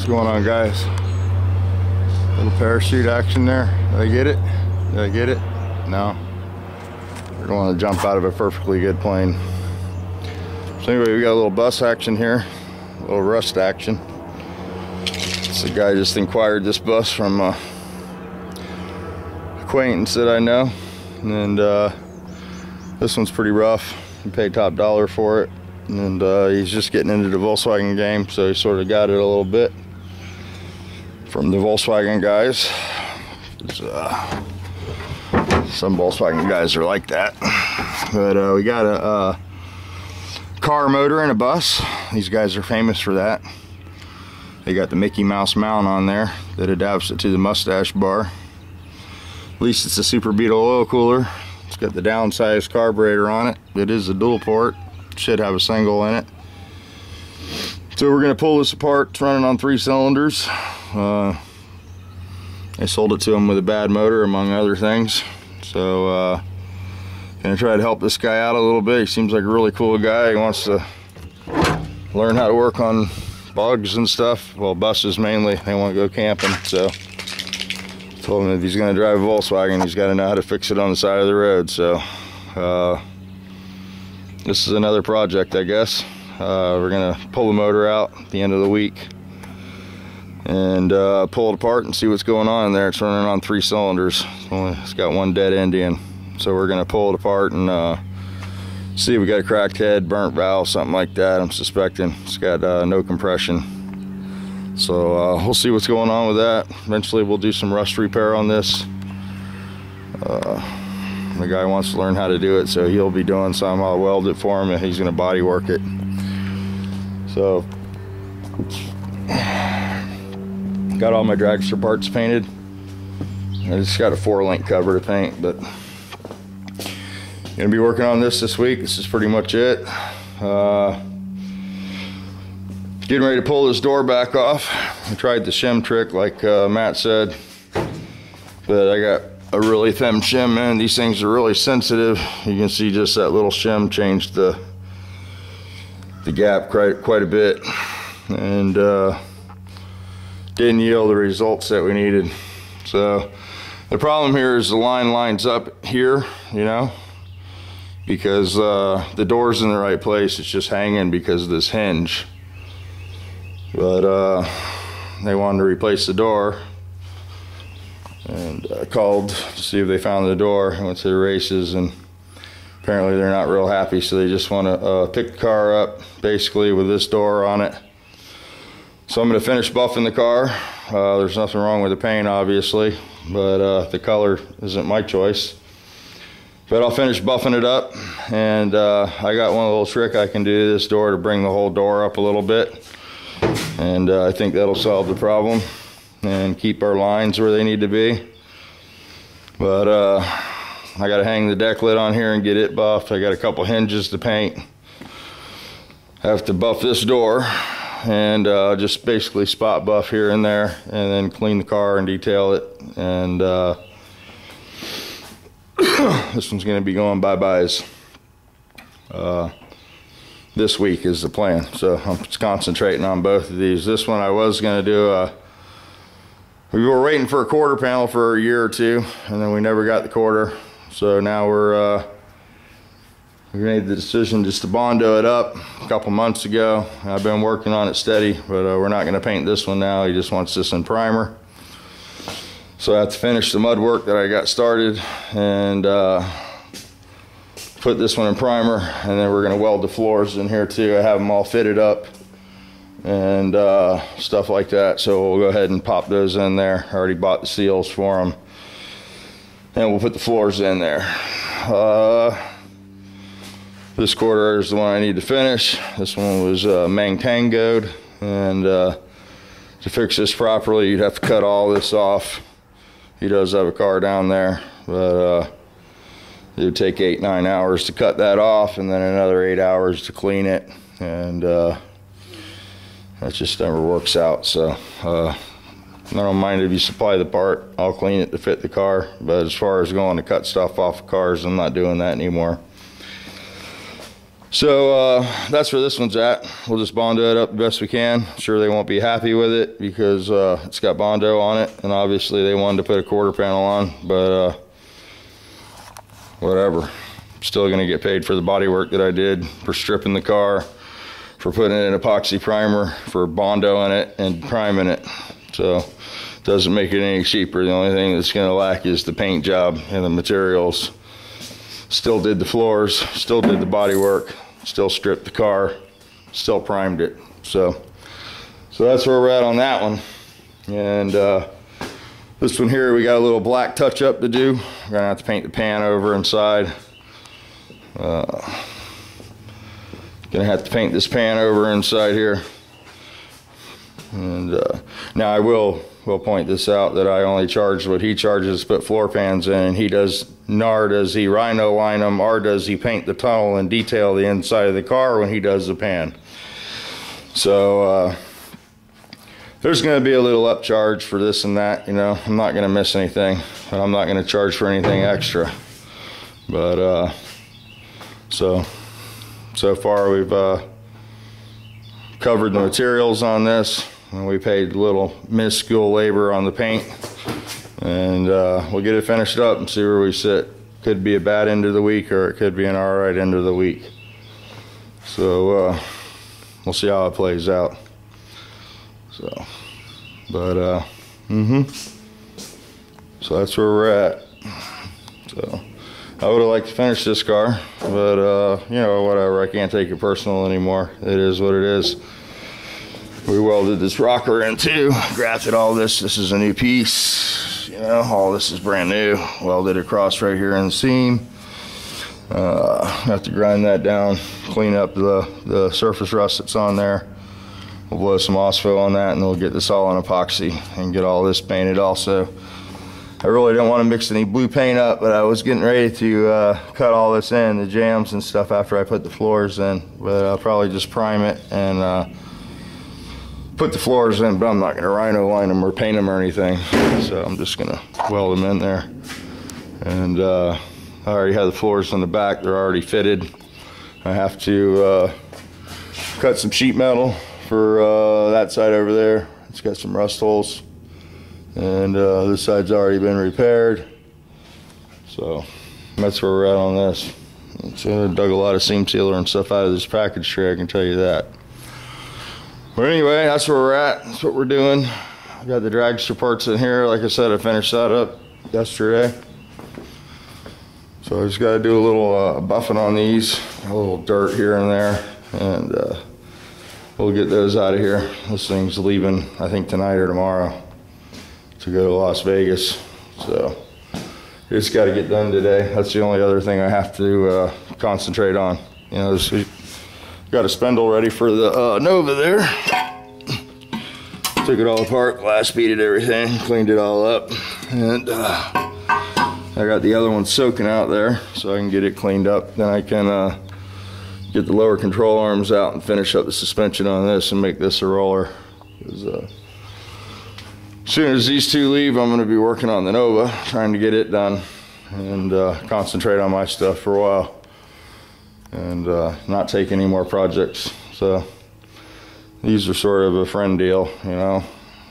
What's going on, guys? Little parachute action there. Did I get it? Did I get it? No. We're going to jump out of a perfectly good plane. So anyway, we got a little bus action here, a little rust action. This guy just inquired this bus from acquaintance that I know, and this one's pretty rough. He paid top dollar for it, and he's just getting into the Volkswagen game, so he sort of got it a little bit from the Volkswagen guys. Some Volkswagen guys are like that, but we got a car motor in a bus. These guys are famous for that. They got the Mickey Mouse mount on there that adapts it to the mustache bar. At least it's a Super Beetle oil cooler. It's got the downsized carburetor on it. It is a dual port. Should have a single in it. So we're going to pull this apart. It's running on 3 cylinders. I sold it to him with a bad motor, among other things. So gonna try to help this guy out a little bit. He seems like a really cool guy. He wants to learn how to work on bugs and stuff. Well, buses mainly. They want to go camping. So told him if he's gonna drive a Volkswagen, he's got to know how to fix it on the side of the road. So this is another project, I guess. We're gonna pull the motor out at the end of the week and pull it apart and see what's going on in there. It's running on 3 cylinders. It's got one dead end in. So we're gonna pull it apart and see if we got a cracked head, burnt valve, something like that. I'm suspecting it's got no compression. So we'll see what's going on with that. Eventually we'll do some rust repair on this. The guy wants to learn how to do it, so he'll be doing some. I'll weld it for him and he's gonna body work it. So got all my dragster parts painted. I just got a 4-link cover to paint, but gonna be working on this week. This is pretty much it. Getting ready to pull this door back off. I tried the shim trick like Matt said, but I got a really thin shim, man. These things are really sensitive. You can see just that little shim changed the gap quite a bit, and didn't yield the results that we needed. So the problem here is the line lines up here, you know, because the door's in the right place. It's just hanging because of this hinge. But they wanted to replace the door, and I called to see if they found the door. I went to the races, and apparently they're not real happy, so they just want to pick the car up basically with this door on it. So I'm going to finish buffing the car. There's nothing wrong with the paint, obviously, but the color isn't my choice. But I'll finish buffing it up, and I got one little trick I can do to this door to bring the whole door up a little bit, and I think that'll solve the problem and keep our lines where they need to be. But I got to hang the deck lid on here and get it buffed. I got a couple hinges to paint. I have to buff this door and just basically spot buff here and there, and then clean the car and detail it. And this one's going to be going bye-byes this week is the plan. So I'm just concentrating on both of these. This one I was going to do we were waiting for a quarter panel for a year or two, and then we never got the quarter. So now we made the decision just to Bondo it up a couple months ago. I've been working on it steady, but we're not going to paint this one now. He just wants this in primer. So I have to finish the mud work that I got started and put this one in primer, and then we're going to weld the floors in here too. I have them all fitted up and stuff like that. So we'll go ahead and pop those in there. I already bought the seals for them, and we'll put the floors in there. This quarter is the one I need to finish. This one was Mantangoed, and to fix this properly, you'd have to cut all this off. He does have a car down there, but it would take 8-9 hours to cut that off, and then another 8 hours to clean it, and that just never works out. So I don't mind if you supply the part. I'll clean it to fit the car, but as far as going to cut stuff off of cars, I'm not doing that anymore. So that's where this one's at. We'll just Bondo it up the best we can. Sure, they won't be happy with it because it's got Bondo on it, and obviously they wanted to put a quarter panel on, but whatever. Still gonna get paid for the body work that I did, for stripping the car, for putting in an epoxy primer, for Bondo in it and priming it. So it doesn't make it any cheaper. The only thing that's gonna lack is the paint job and the materials. Still did the floors, still did the body work, still stripped the car, still primed it. So that's where we're at on that one. And this one here, we got a little black touch up to do. We're gonna have to paint the pan over inside. Gonna have to paint this pan over inside here. And now I will point this out that I only charge what he charges to put floor pans in, and he does, nor does he rhino line them, or does he paint the tunnel and detail the inside of the car when he does the pan. So there's going to be a little upcharge for this and that, you know. I'm not going to miss anything, and I'm not going to charge for anything extra. But so far we've covered the materials on this, and we paid a little minuscule labor on the paint, and we'll get it finished up and see where we sit. Could be a bad end of the week, or it could be an all right end of the week. So we'll see how it plays out. So, but so that's where we're at. So I would have liked to finish this car, but you know, whatever. I can't take it personal anymore. It is what it is. We welded this rocker in too, grafted all this. This is a new piece, you know, all this is brand new. Welded across right here in the seam. Have to grind that down, clean up the surface rust that's on there. We'll blow some OSPO on that, and we'll get this all on epoxy and get all this painted also. I really didn't want to mix any blue paint up, but I was getting ready to cut all this in, the jams and stuff, after I put the floors in. But I'll probably just prime it and put the floors in, but I'm not going to rhino line them or paint them or anything. So I'm just going to weld them in there. And I already have the floors on the back. They're already fitted. I have to cut some sheet metal for that side over there. It's got some rust holes. And this side's already been repaired. So that's where we're at on this. So I dug a lot of seam sealer and stuff out of this package tray, I can tell you that. But anyway, that's where we're at. That's what we're doing. I got the dragster parts in here. Like I said, I finished that up yesterday. So I just got to do a little buffing on these, a little dirt here and there, and we'll get those out of here. This thing's leaving, I think, tonight or tomorrow to go to Las Vegas. So it's got to get done today. That's the only other thing I have to concentrate on. You know, got a spindle ready for the Nova there. Took it all apart, glass beaded everything, cleaned it all up, and I got the other one soaking out there so I can get it cleaned up. Then I can get the lower control arms out and finish up the suspension on this and make this a roller. As soon as these two leave, I'm going to be working on the Nova, trying to get it done and concentrate on my stuff for a while. And not take any more projects. So these are sort of a friend deal, you know.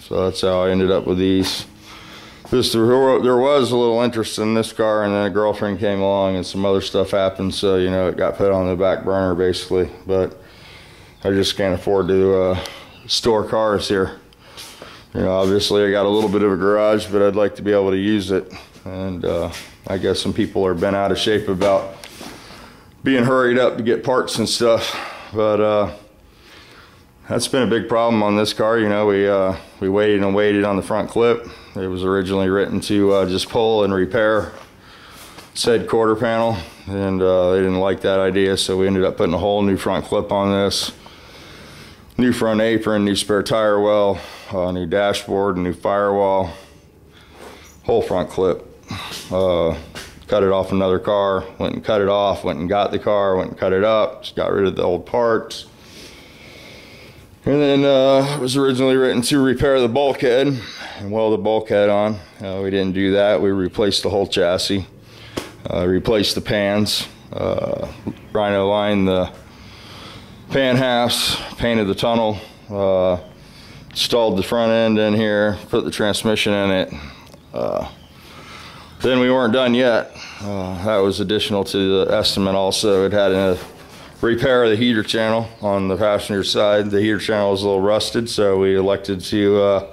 So that's how I ended up with these. There was a little interest in this car, and then a girlfriend came along and some other stuff happened, so you know, it got put on the back burner basically. But I just can't afford to store cars here. You know, obviously I got a little bit of a garage, but I'd like to be able to use it. And I guess some people are bent out of shape about being hurried up to get parts and stuff, but that's been a big problem on this car. You know, we waited and waited on the front clip. It was originally written to just pull and repair said quarter panel, and they didn't like that idea, so we ended up putting a whole new front clip on this. New front apron, new spare tire well, new dashboard, new firewall, whole front clip. Cut it off another car, went and cut it off, went and got the car, went and cut it up, just got rid of the old parts. And then it was originally written to repair the bulkhead and weld the bulkhead on. We didn't do that. We replaced the whole chassis, replaced the pans, rhino lined the pan halves, painted the tunnel, installed the front end in here, put the transmission in it. Then we weren't done yet. That was additional to the estimate also. It had a repair of the heater channel on the passenger side. The heater channel was a little rusted, so we elected to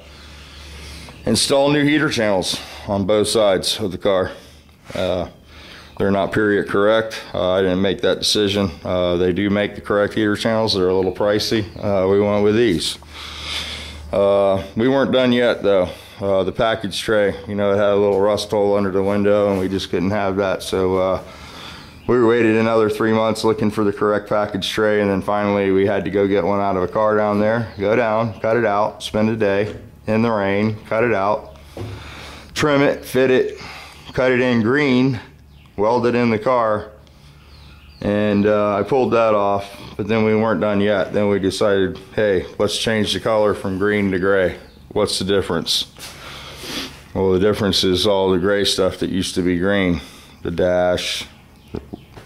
install new heater channels on both sides of the car. They're not period correct. I didn't make that decision. They do make the correct heater channels. They're a little pricey. We went with these. We weren't done yet though. The package tray, you know, it had a little rust hole under the window and we just couldn't have that. So we waited another 3 months looking for the correct package tray, and then finally we had to go get one out of a car down there, go down, cut it out, spend a day in the rain, cut it out, trim it, fit it, cut it in green, weld it in the car, and I pulled that off. But then we weren't done yet. Then we decided, hey, let's change the color from green to gray. What's the difference? Well, the difference is all the gray stuff that used to be green, the dash,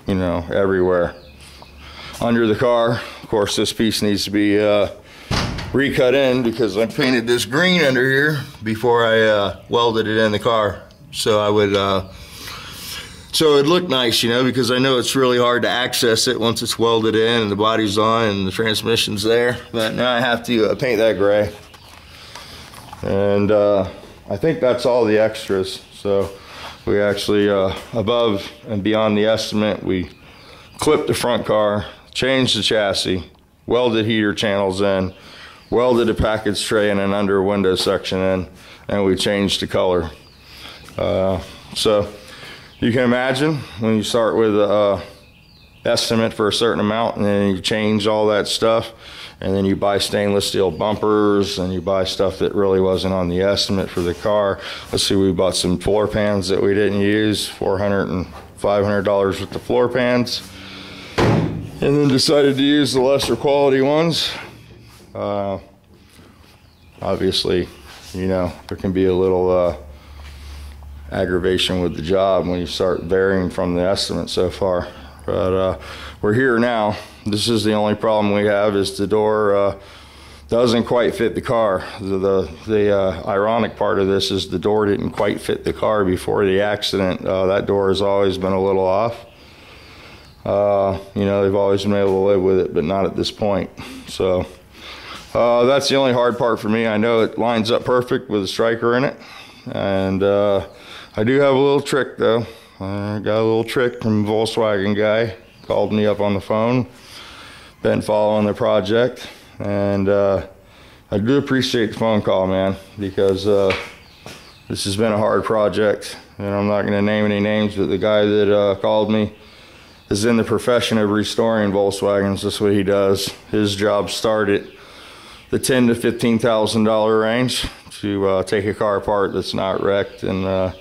you know, everywhere. Under the car, of course, this piece needs to be recut in because I painted this green under here before I welded it in the car. So I would, so it'd look nice, you know, because I know it's really hard to access it once it's welded in and the body's on and the transmission's there. But now I have to paint that gray. And I think that's all the extras. So we actually, above and beyond the estimate, we clipped the front car, changed the chassis, welded heater channels in, welded a package tray and an under window section in, and we changed the color. So you can imagine when you start with an estimate for a certain amount and then you change all that stuff, and then you buy stainless steel bumpers and you buy stuff that really wasn't on the estimate for the car. Let's see, we bought some floor pans that we didn't use, $400 and $500 with the floor pans, and then decided to use the lesser quality ones. Obviously, you know, there can be a little aggravation with the job when you start varying from the estimate so far. But we're here now. This is the only problem we have, is the door doesn't quite fit the car. The ironic part of this is the door didn't quite fit the car before the accident. That door has always been a little off. You know, they've always been able to live with it, but not at this point. So that's the only hard part for me. I know it lines up perfect with a striker in it, and I do have a little trick though. I got a little trick from a Volkswagen guy, called me up on the phone, been following the project, and I do appreciate the phone call, man, because this has been a hard project, and I'm not going to name any names, but the guy that called me is in the profession of restoring Volkswagens. That's what he does. His job started the $10,000 to $15,000 range to take a car apart that's not wrecked and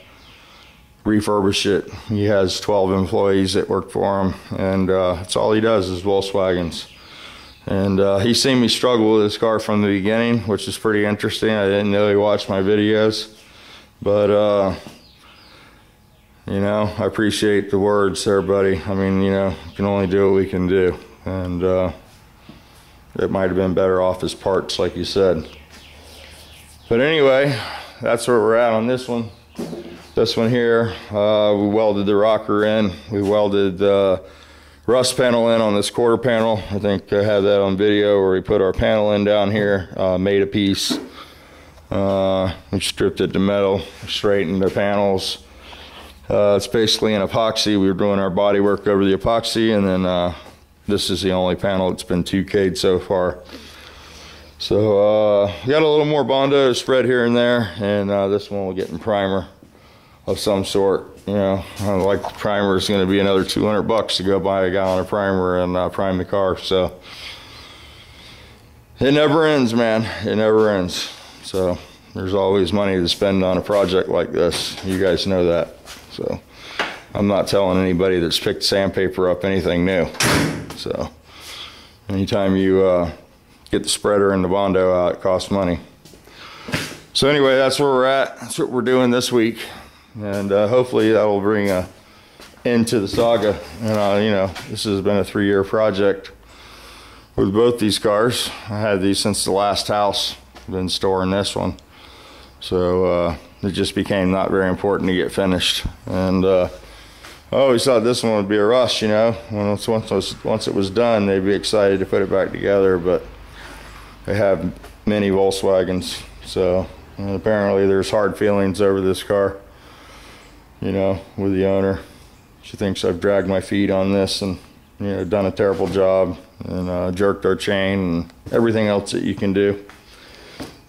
refurbish it. He has 12 employees that work for him, and that's all he does is Volkswagens. And he's seen me struggle with this car from the beginning, which is pretty interesting. I didn't know he watched my videos, but you know, I appreciate the words there, buddy. I mean, you know, we can only do what we can do, and it might have been better off as parts, like you said. But anyway, that's where we're at on this one. This one here, we welded the rocker in. We welded the rust panel in on this quarter panel. I think I have that on video where we put our panel in down here, made a piece. We stripped it to metal, straightened the panels. It's basically an epoxy. We were doing our body work over the epoxy, and then this is the only panel that's been 2K'd so far. So we got a little more Bondo spread here and there, and this one will get in primer of some sort. You know, like the primer is going to be another $200 to go buy a gallon of primer and prime the car. So it never ends, man. It never ends. So there's always money to spend on a project like this. You guys know that. So I'm not telling anybody that's picked sandpaper up anything new. So anytime you get the spreader and the Bondo out, it costs money. So anyway, that's where we're at. That's what we're doing this week. And hopefully that will bring an end to the saga. And you know, this has been a 3-year project. with both these cars. I had these since the last house. Been storing this one, so it just became not very important to get finished. And I always thought this one would be a rush, you know. Once it was done, they'd be excited to put it back together. But they have many Volkswagens, so apparently there's hard feelings over this car, you know, with the owner. She thinks I've dragged my feet on this and, you know, done a terrible job and jerked our chain and everything else that you can do.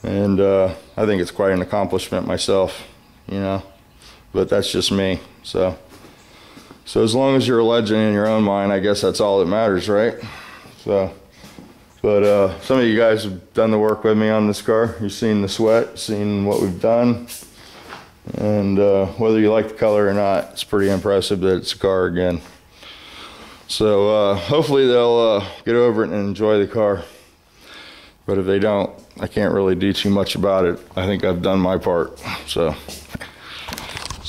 And I think it's quite an accomplishment myself, you know, but that's just me. So as long as you're a legend in your own mind, I guess that's all that matters, right? So, but some of you guys have done the work with me on this car. You've seen the sweat, seen what we've done, and whether you like the color or not, it's pretty impressive that it's a car again. So hopefully they'll get over it and enjoy the car. But if they don't, I can't really do too much about it. I think I've done my part. So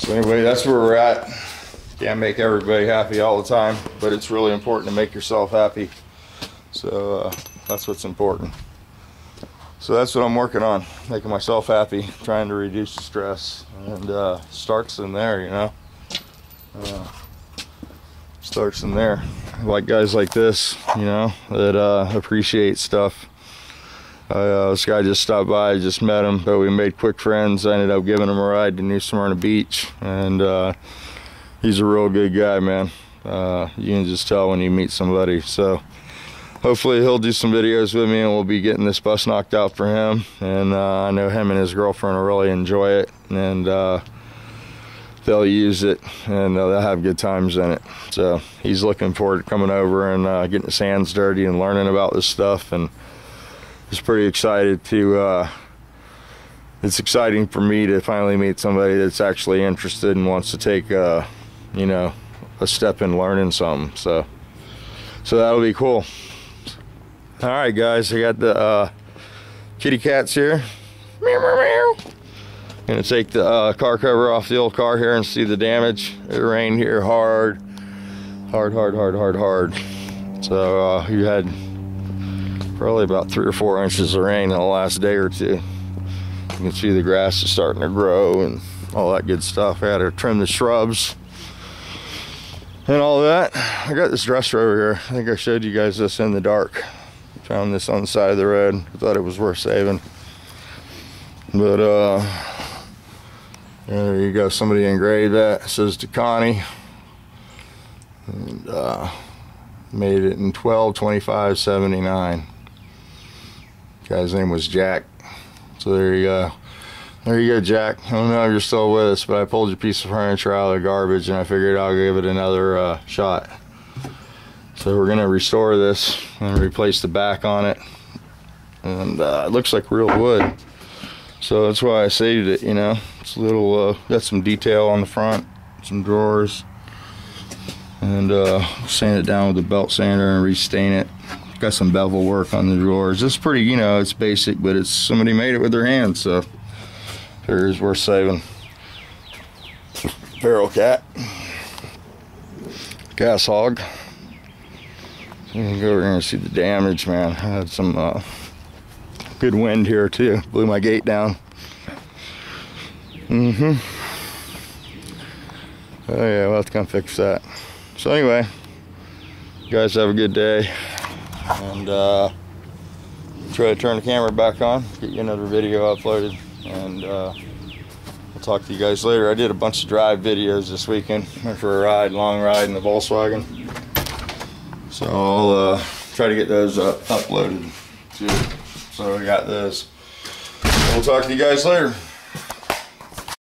anyway, that's where we're at. Can't make everybody happy all the time, but it's really important to make yourself happy. So that's what's important. So that's what I'm working on, making myself happy, trying to reduce the stress. And starts in there, you know. Starts in there. I like guys like this, you know, that appreciate stuff. This guy just stopped by, I just met him, but we made quick friends. I ended up giving him a ride to New Smyrna Beach, and he's a real good guy, man. You can just tell when you meet somebody. So hopefully he'll do some videos with me and we'll be getting this bus knocked out for him. And I know him and his girlfriend will really enjoy it, and they'll use it and they'll have good times in it. So he's looking forward to coming over and getting his hands dirty and learning about this stuff. And just pretty excited to, it's exciting for me to finally meet somebody that's actually interested and wants to take, you know, a step in learning something. So that'll be cool. All right, guys, I got the kitty cats here. Meow, meow, meow. Gonna take the car cover off the old car here and see the damage. It rained here hard. So you had probably about 3 or 4 inches of rain in the last day or two. You can see the grass is starting to grow and all that good stuff. I had to trim the shrubs and all that. I got this dresser over here. I think I showed you guys this in the dark. Found this on the side of the road. I thought it was worth saving. But there you go. Somebody engraved that. It says to Connie. And made it in 12/25/79. Guy's name was Jack. So there you go. There you go, Jack. I don't know if you're still with us, but I pulled your piece of furniture out of the garbage and I figured I'll give it another shot. So we're gonna restore this and replace the back on it. And it looks like real wood. So that's why I saved it, you know. It's a little, got some detail on the front, some drawers. And sand it down with a belt sander and restain it. Got some bevel work on the drawers. It's pretty, you know, it's basic, but it's somebody made it with their hands, so it is worth saving. Feral cat. Gas hog. You can go over here and see the damage, man. I had some good wind here too. Blew my gate down. Oh yeah, we'll have to come fix that. So anyway, you guys have a good day, and try to turn the camera back on, get you another video uploaded, and we'll talk to you guys later. I did a bunch of drive videos this weekend. Went for a ride, long ride in the Volkswagen. So I'll try to get those uploaded too. So we got those. We'll talk to you guys later.